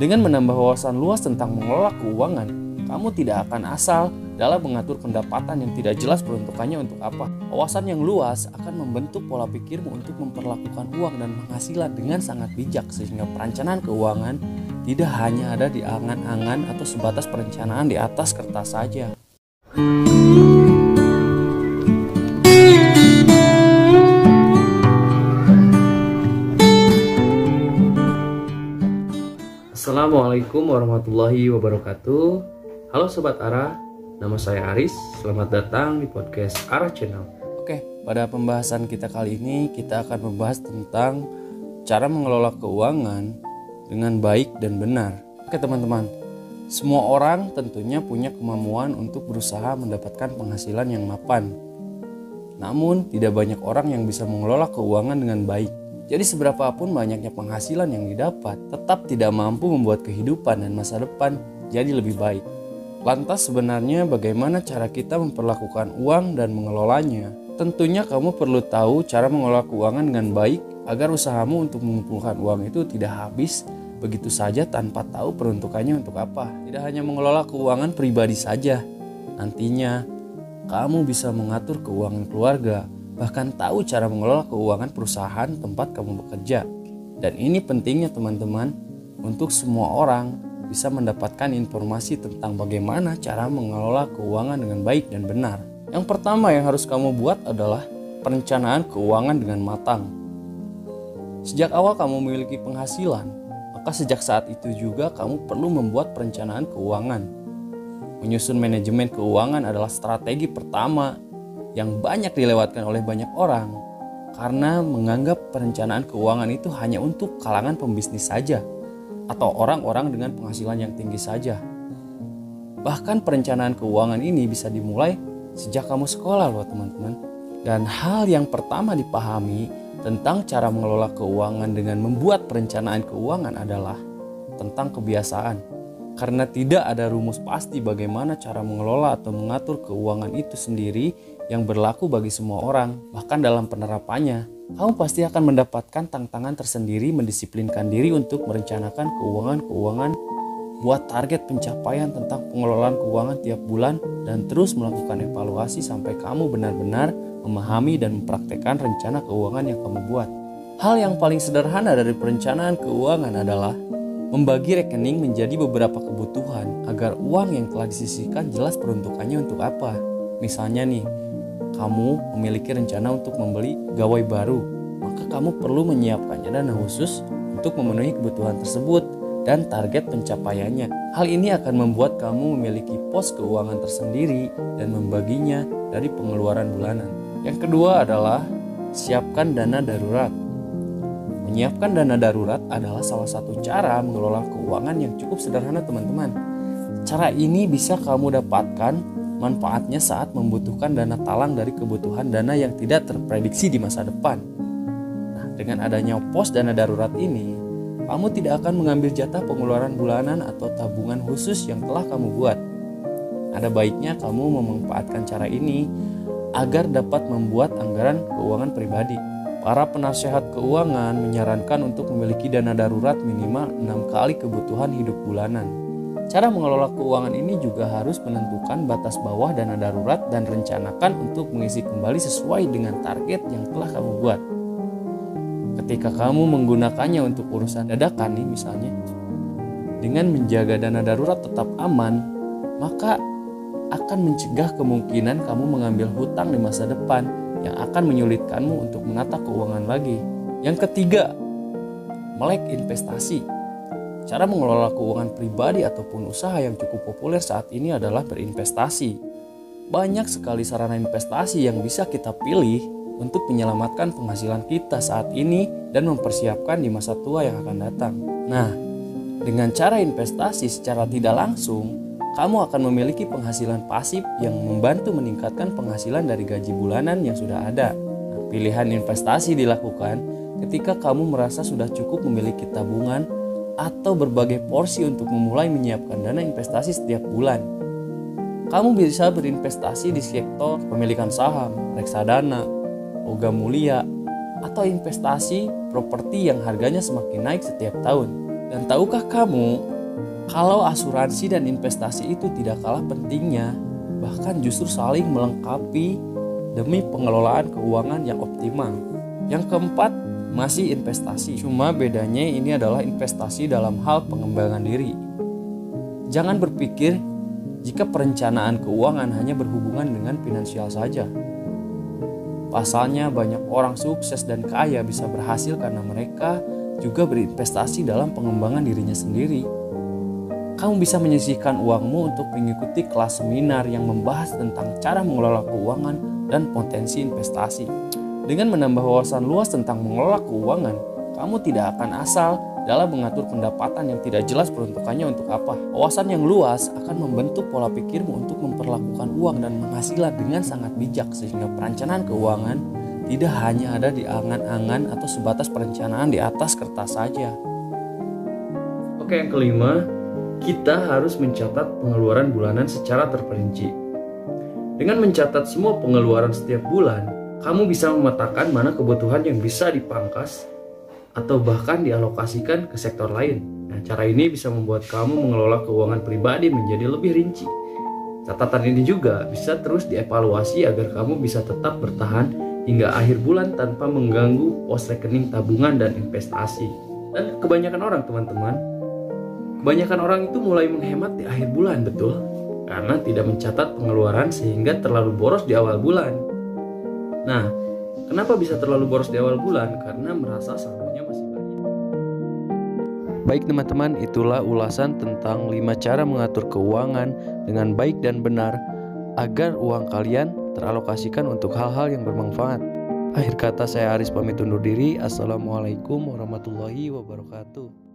Dengan menambah wawasan luas tentang mengelola keuangan, kamu tidak akan asal dalam mengatur pendapatan yang tidak jelas peruntukannya untuk apa. Wawasan yang luas akan membentuk pola pikirmu untuk memperlakukan uang dan penghasilan dengan sangat bijak, sehingga perencanaan keuangan tidak hanya ada di angan-angan atau sebatas perencanaan di atas kertas saja. Assalamualaikum warahmatullahi wabarakatuh. Halo Sobat Arah, nama saya Aris. Selamat datang di podcast Arah Channel. Oke, pada pembahasan kita kali ini kita akan membahas tentang cara mengelola keuangan dengan baik dan benar. Oke teman-teman, semua orang tentunya punya kemampuan untuk berusaha mendapatkan penghasilan yang mapan. Namun tidak banyak orang yang bisa mengelola keuangan dengan baik. Jadi seberapapun banyaknya penghasilan yang didapat, tetap tidak mampu membuat kehidupan dan masa depan jadi lebih baik. Lantas sebenarnya bagaimana cara kita memperlakukan uang dan mengelolanya? Tentunya kamu perlu tahu cara mengelola keuangan dengan baik agar usahamu untuk mengumpulkan uang itu tidak habis begitu saja tanpa tahu peruntukannya untuk apa. Tidak hanya mengelola keuangan pribadi saja, nantinya kamu bisa mengatur keuangan keluarga, bahkan tahu cara mengelola keuangan perusahaan tempat kamu bekerja. Dan ini pentingnya teman-teman, untuk semua orang bisa mendapatkan informasi tentang bagaimana cara mengelola keuangan dengan baik dan benar. Yang pertama yang harus kamu buat adalah perencanaan keuangan dengan matang. Sejak awal kamu memiliki penghasilan, maka sejak saat itu juga kamu perlu membuat perencanaan keuangan. Menyusun manajemen keuangan adalah strategi pertama yang banyak dilewatkan oleh banyak orang karena menganggap perencanaan keuangan itu hanya untuk kalangan pembisnis saja atau orang-orang dengan penghasilan yang tinggi saja. Bahkan perencanaan keuangan ini bisa dimulai sejak kamu sekolah loh teman-teman. Dan hal yang pertama dipahami tentang cara mengelola keuangan dengan membuat perencanaan keuangan adalah tentang kebiasaan. Karena tidak ada rumus pasti bagaimana cara mengelola atau mengatur keuangan itu sendiri yang berlaku bagi semua orang. Bahkan dalam penerapannya, kamu pasti akan mendapatkan tantangan tersendiri mendisiplinkan diri untuk merencanakan keuangan, buat target pencapaian tentang pengelolaan keuangan tiap bulan, dan terus melakukan evaluasi sampai kamu benar-benar memahami dan mempraktekkan rencana keuangan yang kamu buat. Hal yang paling sederhana dari perencanaan keuangan adalah membagi rekening menjadi beberapa kebutuhan agar uang yang telah disisihkan jelas peruntukannya untuk apa. Misalnya nih, kamu memiliki rencana untuk membeli gawai baru, maka kamu perlu menyiapkannya dana khusus untuk memenuhi kebutuhan tersebut dan target pencapaiannya. Hal ini akan membuat kamu memiliki pos keuangan tersendiri dan membaginya dari pengeluaran bulanan. Yang kedua adalah siapkan dana darurat. Menyiapkan dana darurat adalah salah satu cara mengelola keuangan yang cukup sederhana teman-teman. Cara ini bisa kamu dapatkan manfaatnya saat membutuhkan dana talang dari kebutuhan dana yang tidak terprediksi di masa depan. Nah, dengan adanya pos dana darurat ini, kamu tidak akan mengambil jatah pengeluaran bulanan atau tabungan khusus yang telah kamu buat. Ada baiknya kamu memanfaatkan cara ini agar dapat membuat anggaran keuangan pribadi. Para penasehat keuangan menyarankan untuk memiliki dana darurat minimal 6 kali kebutuhan hidup bulanan. Cara mengelola keuangan ini juga harus menentukan batas bawah dana darurat dan rencanakan untuk mengisi kembali sesuai dengan target yang telah kamu buat. Ketika kamu menggunakannya untuk urusan dadakan nih misalnya, dengan menjaga dana darurat tetap aman, maka akan mencegah kemungkinan kamu mengambil hutang di masa depan yang akan menyulitkanmu untuk menata keuangan lagi. Yang ketiga, melek investasi. Cara mengelola keuangan pribadi ataupun usaha yang cukup populer saat ini adalah berinvestasi. Banyak sekali sarana investasi yang bisa kita pilih untuk menyelamatkan penghasilan kita saat ini dan mempersiapkan di masa tua yang akan datang. Nah, dengan cara investasi secara tidak langsung, kamu akan memiliki penghasilan pasif yang membantu meningkatkan penghasilan dari gaji bulanan yang sudah ada. Nah, pilihan investasi dilakukan ketika kamu merasa sudah cukup memiliki tabungan atau berbagai porsi untuk memulai menyiapkan dana investasi setiap bulan. Kamu bisa berinvestasi di sektor pemilikan saham, reksadana, logam mulia, atau investasi properti yang harganya semakin naik setiap tahun. Dan tahukah kamu Kalau asuransi dan investasi itu tidak kalah pentingnya, bahkan justru saling melengkapi demi pengelolaan keuangan yang optimal. Yang keempat, masih investasi. Cuma bedanya ini adalah investasi dalam hal pengembangan diri. Jangan berpikir jika perencanaan keuangan hanya berhubungan dengan finansial saja. Pasalnya banyak orang sukses dan kaya bisa berhasil karena mereka juga berinvestasi dalam pengembangan dirinya sendiri. Kamu bisa menyisihkan uangmu untuk mengikuti kelas seminar yang membahas tentang cara mengelola keuangan dan potensi investasi. Dengan menambah wawasan luas tentang mengelola keuangan, kamu tidak akan asal dalam mengatur pendapatan yang tidak jelas peruntukannya untuk apa. Wawasan yang luas akan membentuk pola pikirmu untuk memperlakukan uang dan penghasilan dengan sangat bijak, sehingga perencanaan keuangan tidak hanya ada di angan-angan atau sebatas perencanaan di atas kertas saja. Oke, yang kelima, kita harus mencatat pengeluaran bulanan secara terperinci. Dengan mencatat semua pengeluaran setiap bulan, kamu bisa memetakan mana kebutuhan yang bisa dipangkas atau bahkan dialokasikan ke sektor lain. Nah, cara ini bisa membuat kamu mengelola keuangan pribadi menjadi lebih rinci. Catatan ini juga bisa terus dievaluasi agar kamu bisa tetap bertahan hingga akhir bulan tanpa mengganggu pos rekening tabungan dan investasi. Dan kebanyakan orang itu mulai menghemat di akhir bulan, betul? Karena tidak mencatat pengeluaran sehingga terlalu boros di awal bulan. Nah, kenapa bisa terlalu boros di awal bulan? Karena merasa saldonya masih banyak. Baik teman-teman, itulah ulasan tentang 5 cara mengatur keuangan dengan baik dan benar agar uang kalian teralokasikan untuk hal-hal yang bermanfaat. Akhir kata, saya Aris pamit undur diri. Assalamualaikum warahmatullahi wabarakatuh.